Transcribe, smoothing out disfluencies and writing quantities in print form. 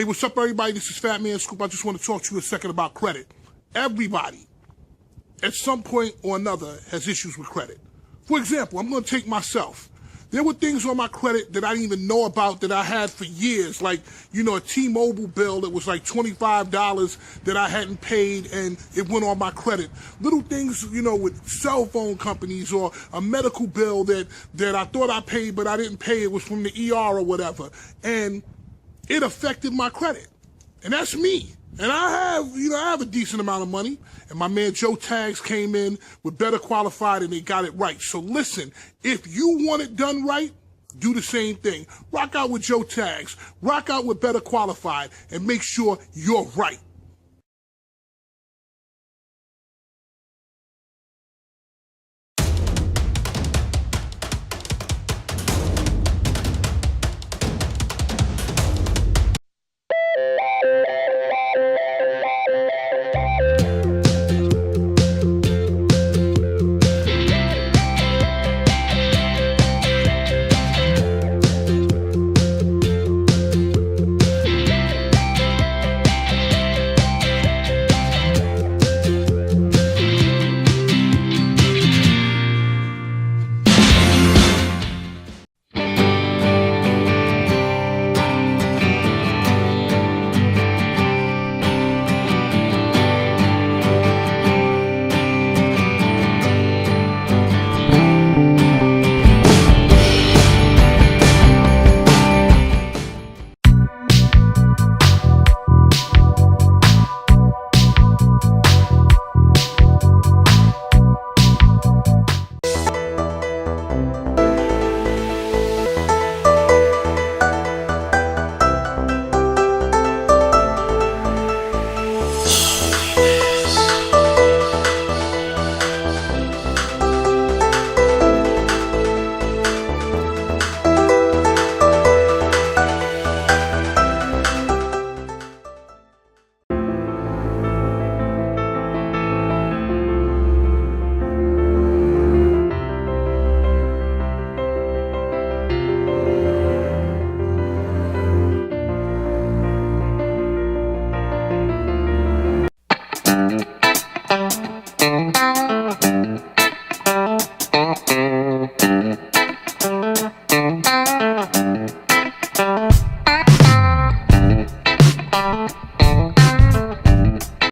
Hey, what's up, everybody? This is Fat Man Scoop. I just want to talk to you a second about credit. Everybody, at some point or another, has issues with credit. For example, I'm going to take myself. There were things on my credit that I didn't even know about that I had for years, like, a T-Mobile bill that was like $25 that I hadn't paid, and it went on my credit. Little things, with cell phone companies, or a medical bill that I thought I paid, but I didn't pay. It was from the ER or whatever. And it affected my credit. And that's me. And I have a decent amount of money. And my man Joe Tags came in with Better Qualified, and they got it right. So listen, if you want it done right, do the same thing. Rock out with Joe Tags. Rock out with Better Qualified, and make sure you're right.